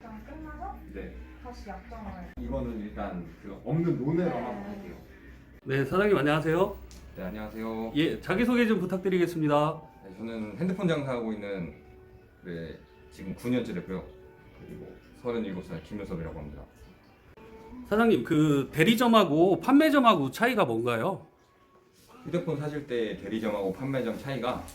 약정 끝나서 네. 다시 약정을. 이거는 일단 그 없는 논외로만 네. 할게요. 네, 사장님 안녕하세요. 네, 안녕하세요. 예, 자기소개 좀 부탁드리겠습니다. 네, 저는 핸드폰 장사하고 있는 지금 9년째 됐고요. 그리고 37살 김효섭이라고 합니다. 사장님, 그 대리점하고 판매점하고 차이가 뭔가요? 휴대폰 사실 때 대리점하고 판매점 차이가,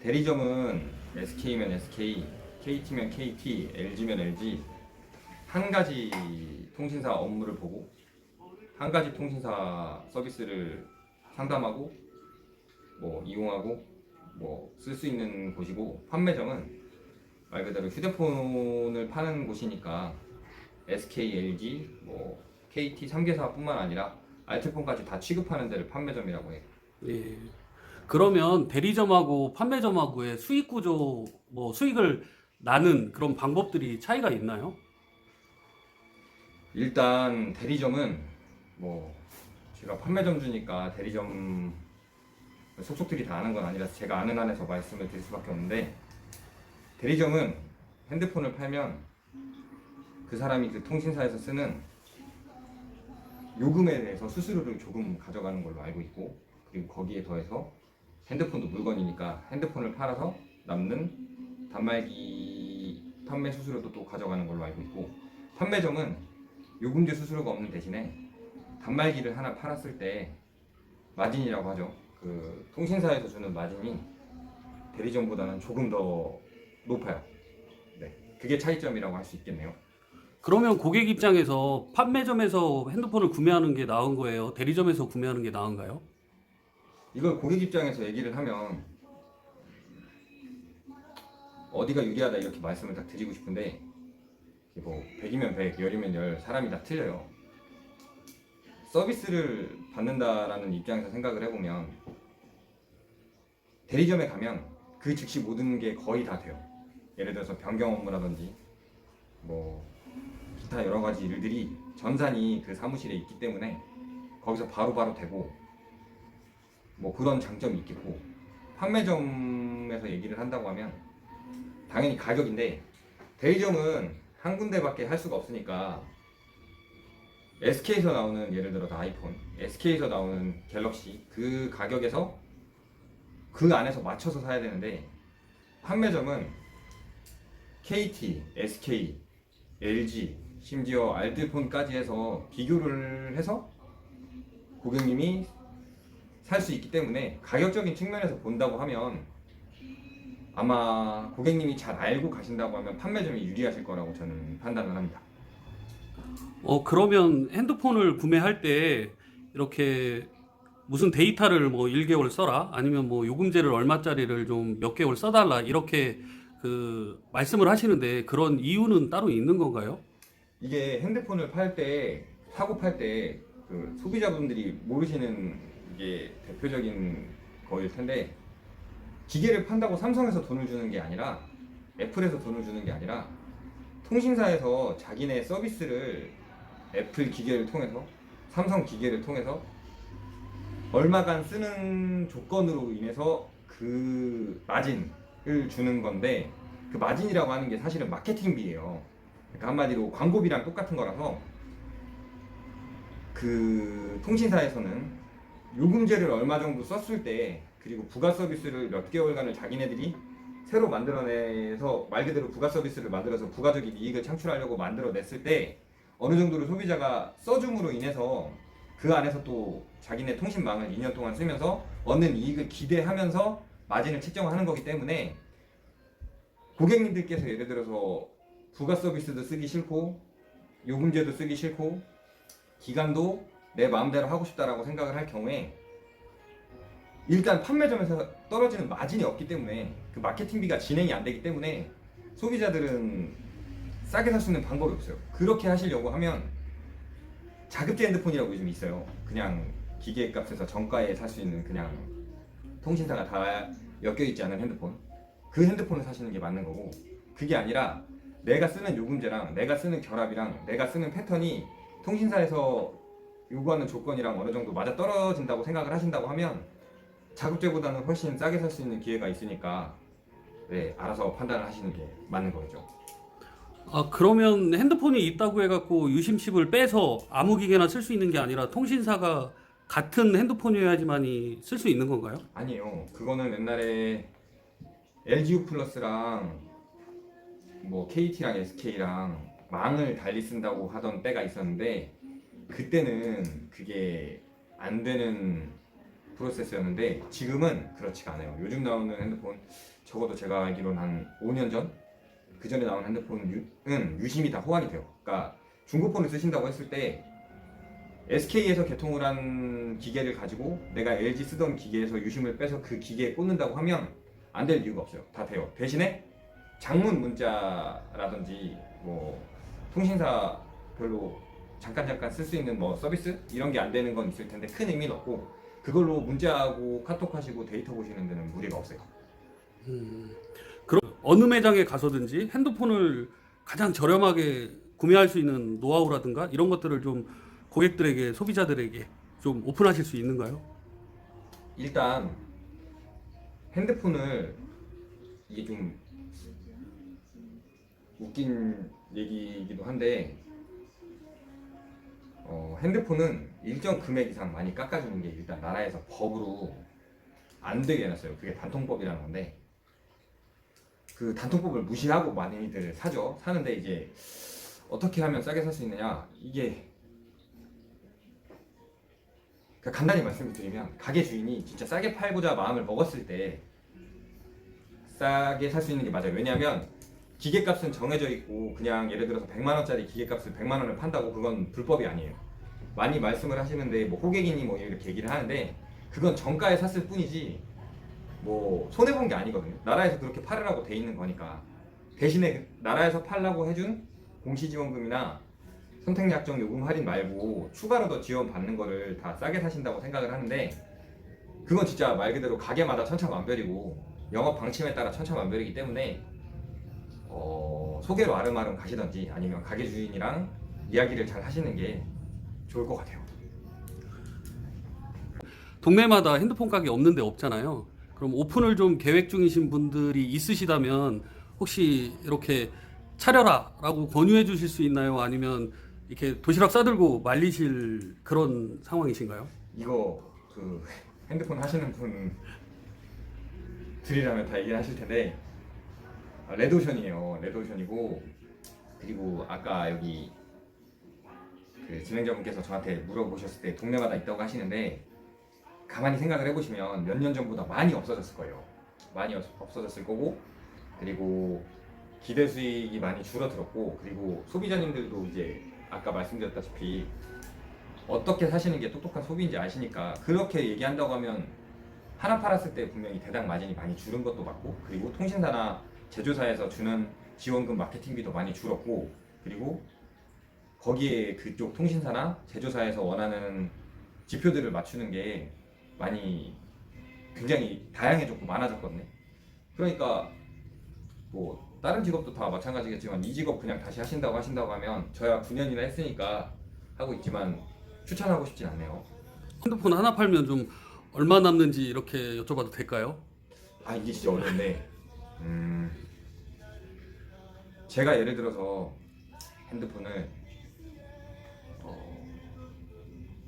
대리점은 SK면 SK, KT면 KT, LG면 LG 한 가지 통신사 업무를 보고 한 가지 통신사 서비스를 상담하고 뭐 이용하고 뭐 쓸 수 있는 곳이고, 판매점은 말 그대로 휴대폰을 파는 곳이니까 SK, LG, 뭐 KT 3개사뿐만 아니라 알뜰폰까지 다 취급하는 데를 판매점이라고 해요. 예. 그러면 대리점하고 판매점하고의 수익 구조, 뭐 수익을 나는 그런 방법들이 차이가 있나요? 일단 대리점은 뭐 제가 판매점 주니까 대리점 속속들이 다 아는 건 아니라서 제가 아는 한에서 말씀을 드릴 수밖에 없는데, 대리점은 핸드폰을 팔면 그 사람이 그 통신사에서 쓰는 요금에 대해서 수수료를 조금 가져가는 걸로 알고 있고, 그리고 거기에 더해서 핸드폰도 물건이니까 핸드폰을 팔아서 남는 단말기 판매 수수료도 또 가져가는 걸로 알고 있고, 판매점은 요금제 수수료가 없는 대신에 단말기를 하나 팔았을 때 마진이라고 하죠. 그 통신사에서 주는 마진이 대리점보다는 조금 더 높아요. 네, 그게 차이점이라고 할 수 있겠네요. 그러면 고객 입장에서 판매점에서 핸드폰을 구매하는 게 나은 거예요? 대리점에서 구매하는 게 나은가요? 이걸 고객 입장에서 얘기를 하면 어디가 유리하다 이렇게 말씀을 딱 드리고 싶은데, 뭐 100이면 100, 10이면 10, 사람이 다 틀려요. 서비스를 받는다라는 입장에서 생각을 해보면 대리점에 가면 그 즉시 모든 게 거의 다 돼요. 예를 들어서 변경 업무라든지 뭐 기타 여러 가지 일들이 전산이 그 사무실에 있기 때문에 거기서 바로바로 되고, 뭐 그런 장점이 있겠고, 판매점에서 얘기를 한다고 하면 당연히 가격인데, 대리점은 한 군데밖에 할 수가 없으니까 SK에서 나오는, 예를 들어서 아이폰, SK에서 나오는 갤럭시 그 가격에서 그 안에서 맞춰서 사야 되는데, 판매점은 KT, SK, LG, 심지어 알뜰폰까지 해서 비교를 해서 고객님이 살 수 있기 때문에, 가격적인 측면에서 본다고 하면 아마 고객님이 잘 알고 가신다고 하면 판매점이 유리하실 거라고 저는 판단을 합니다. 그러면 핸드폰을 구매할 때 이렇게 무슨 데이터를 뭐 1개월 써라, 아니면 뭐 요금제를 얼마짜리를 좀 몇 개월 써달라, 이렇게 그 말씀을 하시는데 그런 이유는 따로 있는 건가요? 이게 핸드폰을 팔 때, 사고 팔 때 그 소비자분들이 모르시는 이게 대표적인 거일 텐데, 기계를 판다고 삼성에서 돈을 주는 게 아니라, 애플에서 돈을 주는 게 아니라, 통신사에서 자기네 서비스를 애플 기계를 통해서, 삼성 기계를 통해서 얼마간 쓰는 조건으로 인해서 그 마진을 주는 건데, 그 마진이라고 하는 게 사실은 마케팅비예요. 그러니까 한마디로 광고비랑 똑같은 거라서, 그 통신사에서는 요금제를 얼마 정도 썼을 때, 그리고 부가 서비스를 몇 개월간을 자기네들이 새로 만들어내서, 말 그대로 부가 서비스를 만들어서 부가적인 이익을 창출하려고 만들어냈을 때 어느 정도로 소비자가 써줌으로 인해서 그 안에서 또 자기네 통신망을 2년 동안 쓰면서 얻는 이익을 기대하면서 마진을 책정하는 거기 때문에, 고객님들께서 예를 들어서 부가 서비스도 쓰기 싫고 요금제도 쓰기 싫고 기간도 내 마음대로 하고 싶다라고 생각을 할 경우에, 일단 판매점에서 떨어지는 마진이 없기 때문에, 그 마케팅비가 진행이 안 되기 때문에 소비자들은 싸게 살 수 있는 방법이 없어요. 그렇게 하시려고 하면 자급제 핸드폰이라고 요즘 있어요. 그냥 기계값에서 정가에 살 수 있는, 그냥 통신사가 다 엮여있지 않은 핸드폰, 그 핸드폰을 사시는 게 맞는 거고, 그게 아니라 내가 쓰는 요금제랑 내가 쓰는 결합이랑 내가 쓰는 패턴이 통신사에서 요구하는 조건이랑 어느 정도 맞아 떨어진다고 생각을 하신다고 하면, 자급제보다는 훨씬 싸게 살 수 있는 기회가 있으니까, 네, 알아서 판단을 하시는 게 맞는 거죠. 아, 그러면 핸드폰이 있다고 해갖고 유심칩을 빼서 아무 기계나 쓸 수 있는 게 아니라 통신사가 같은 핸드폰이어야지만이 쓸 수 있는 건가요? 아니에요. 그거는 옛날에 LGU 플러스랑 뭐 KT랑 SK랑 망을 달리 쓴다고 하던 때가 있었는데 그때는 그게 안 되는 프로세스였는데 지금은 그렇지가 않아요. 요즘 나오는 핸드폰 적어도 제가 알기로는 한 5년 전? 그 전에 나온 핸드폰은 유심이 다 호환이 돼요. 그러니까 중고폰을 쓰신다고 했을 때 SK에서 개통을 한 기계를 가지고 내가 LG 쓰던 기계에서 유심을 빼서 그 기계에 꽂는다고 하면 안 될 이유가 없어요. 다 돼요. 대신에 장문 문자라든지 뭐 통신사 별로 잠깐 쓸 수 있는 뭐 서비스 이런 게 안 되는 건 있을 텐데 큰 의미는 없고 그걸로 문자하고 카톡하시고 데이터 보시는 데는 무리가 없어요. 그럼 어느 매장에 가서든지 핸드폰을 가장 저렴하게 구매할 수 있는 노하우라든가 이런 것들을 좀 고객들에게, 소비자들에게 좀 오픈하실 수 있는가요? 일단 핸드폰을 이게 좀 웃긴 얘기이기도 한데 핸드폰은 일정 금액 이상 많이 깎아주는 게 일단 나라에서 법으로 안 되게 해놨어요. 그게 단통법이라는 건데 그 단통법을 무시하고 많이들 사죠. 사는데 이제 어떻게 하면 싸게 살 수 있느냐 이게 그러니까 간단히 말씀드리면 가게 주인이 진짜 싸게 팔고자 마음을 먹었을 때 싸게 살 수 있는 게 맞아요. 왜냐하면 기계값은 정해져 있고 그냥 예를 들어서 100만 원짜리 기계값을 100만 원을 판다고 그건 불법이 아니에요. 많이 말씀을 하시는데 뭐 호객이니 뭐 이렇게 얘기를 하는데 그건 정가에 샀을 뿐이지 뭐 손해 본 게 아니거든요. 나라에서 그렇게 팔으라고 돼 있는 거니까. 대신에 나라에서 팔라고 해준 공시지원금이나 선택약정 요금 할인 말고 추가로 더 지원 받는 거를 다 싸게 사신다고 생각을 하는데 그건 진짜 말 그대로 가게마다 천차만별이고 영업 방침에 따라 천차만별이기 때문에 소개로 아름아름 가시던지 아니면 가게 주인이랑 이야기를 잘 하시는 게 좋을 것 같아요. 동네마다 핸드폰 가게 없는 데 없잖아요. 그럼 오픈을 좀 계획 중이신 분들이 있으시다면 혹시 이렇게 차려라 라고 권유해 주실 수 있나요? 아니면 이렇게 도시락 싸들고 말리실 그런 상황이신가요? 이거 그 핸드폰 하시는 분들이라면 다 얘기를 하실 텐데 레드오션이에요. 레드오션이고 그리고 아까 여기 그 진행자분께서 저한테 물어보셨을 때 동네마다 있다고 하시는데 가만히 생각을 해보시면 몇 년 전보다 많이 없어졌을 거예요. 많이 없어졌을 거고 그리고 기대 수익이 많이 줄어들었고 그리고 소비자님들도 이제 아까 말씀드렸다시피 어떻게 사시는 게 똑똑한 소비인지 아시니까 그렇게 얘기한다고 하면 하나 팔았을 때 분명히 대당 마진이 많이 줄은 것도 맞고 그리고 통신사나 제조사에서 주는 지원금 마케팅비도 많이 줄었고 그리고 거기에 그쪽 통신사나 제조사에서 원하는 지표들을 맞추는 게 많이 굉장히 다양해졌고 많아졌거든요. 그러니까 뭐 다른 직업도 다 마찬가지겠지만 이 직업 그냥 다시 하신다고 하면 저야 9년이나 했으니까 하고 있지만 추천하고 싶진 않네요. 핸드폰 하나 팔면 좀 얼마 남는지 이렇게 여쭤봐도 될까요? 아 이게 진짜 어려운데 제가 예를 들어서 핸드폰을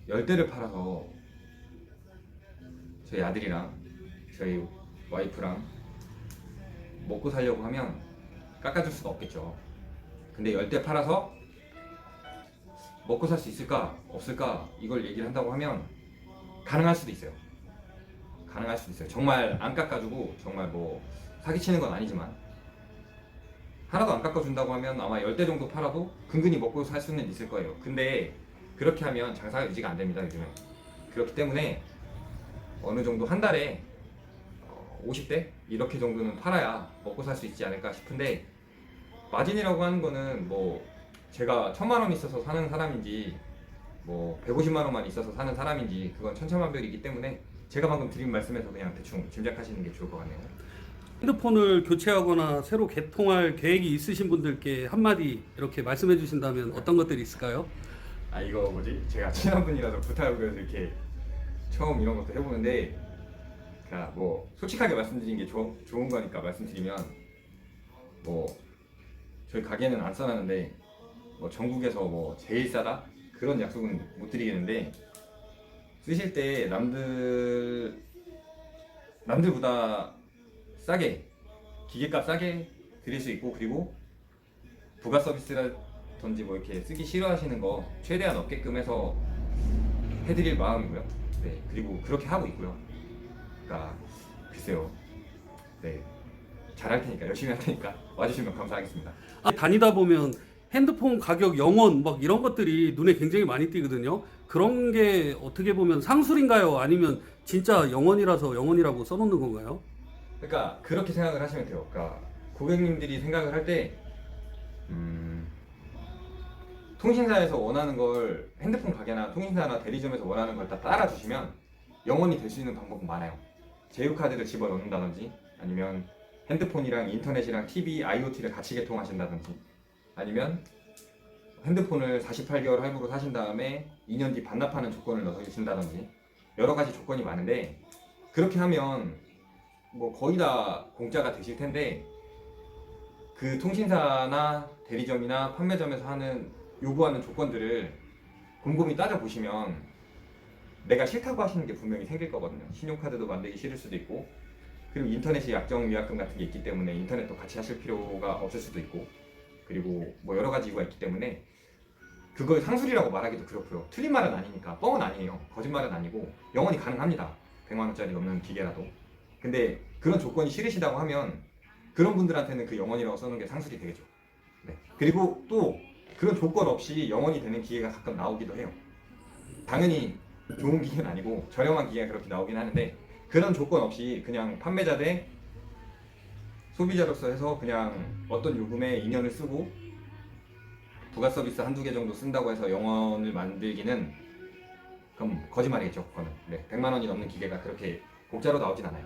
10대를 팔아서 저희 아들이랑 저희 와이프랑 먹고 살려고 하면 깎아줄 수가 없겠죠. 근데 10대 팔아서 먹고 살 수 있을까 없을까 이걸 얘기를 한다고 하면 가능할 수도 있어요. 가능할 수도 있어요. 정말 안 깎아주고 정말 뭐 사기치는 건 아니지만 하나도 안 깎아준다고 하면 아마 10대 정도 팔아도 근근히 먹고 살 수는 있을 거예요. 근데 그렇게 하면 장사가 유지가 안 됩니다 요즘에. 그렇기 때문에 어느 정도 한 달에 50대 이렇게 정도는 팔아야 먹고 살 수 있지 않을까 싶은데 마진이라고 하는 거는 뭐 제가 1000만 원 있어서 사는 사람인지 뭐 150만 원만 있어서 사는 사람인지 그건 천차만별이기 때문에 제가 방금 드린 말씀에서 그냥 대충 짐작하시는 게 좋을 것 같네요. 핸드폰을 교체하거나 새로 개통할 계획이 있으신 분들께 한마디 이렇게 말씀해 주신다면 어떤 것들이 있을까요? 아 이거 뭐지? 제가 친한 분이라서 부탁을 그래서 이렇게 처음 이런 것도 해보는데 그러니까 뭐 솔직하게 말씀드리는 게 좋은 거니까 말씀드리면 뭐 저희 가게는 안 써놨는데 뭐 전국에서 뭐 제일 싸다 그런 약속은 못 드리겠는데, 쓰실 때 남들보다 싸게, 기계값 싸게 드릴 수 있고, 그리고 부가 서비스라든지 뭐 이렇게 쓰기 싫어하시는 거 최대한 없게끔 해서 해드릴 마음이고요. 네, 그리고 그렇게 하고 있고요. 그러니까 글쎄요, 네, 잘할 테니까, 열심히 할 테니까 와주시면 감사하겠습니다. 다니다 보면 핸드폰 가격 영원 막 이런 것들이 눈에 굉장히 많이 띄거든요. 그런 게 어떻게 보면 상술인가요? 아니면 진짜 영원이라서 영원이라고 써놓는 건가요? 그러니까 그렇게 생각을 하시면 돼요. 그러니까 고객님들이 생각을 할 때 통신사에서 원하는 걸, 핸드폰 가게나 통신사나 대리점에서 원하는 걸 다 따라주시면 영원히 될 수 있는 방법은 많아요. 제휴카드를 집어넣는다든지, 아니면 핸드폰이랑 인터넷이랑 TV, IoT를 같이 개통하신다든지, 아니면 핸드폰을 48개월 할부로 사신 다음에 2년 뒤 반납하는 조건을 넣어서 주신다든지, 여러 가지 조건이 많은데, 그렇게 하면 뭐 거의 다 공짜가 되실 텐데, 그 통신사나 대리점이나 판매점에서 요구하는 조건들을 곰곰이 따져보시면 내가 싫다고 하시는 게 분명히 생길 거거든요. 신용카드도 만들기 싫을 수도 있고, 그리고 인터넷이 약정 위약금 같은 게 있기 때문에 인터넷도 같이 하실 필요가 없을 수도 있고, 그리고 뭐 여러 가지 이유가 있기 때문에 그걸 상술이라고 말하기도 그렇고요. 틀린 말은 아니니까, 뻥은 아니에요. 거짓말은 아니고 영원히 가능합니다. 100만 원짜리 넘는 기계라도. 근데 그런 조건이 싫으시다고 하면 그런 분들한테는 그 영원이라고 써놓은 게 상술이 되겠죠. 네. 그리고 또 그런 조건 없이 영원이 되는 기계가 가끔 나오기도 해요. 당연히 좋은 기계는 아니고 저렴한 기계가 그렇게 나오긴 하는데, 그런 조건 없이 그냥 판매자 대 소비자로서 해서 그냥 어떤 요금에 2년을 쓰고 부가 서비스 한두 개 정도 쓴다고 해서 영원을 만들기는 그럼 거짓말이겠죠. 그거는. 네, 100만 원이 넘는 기계가 그렇게 공짜로 나오진 않아요.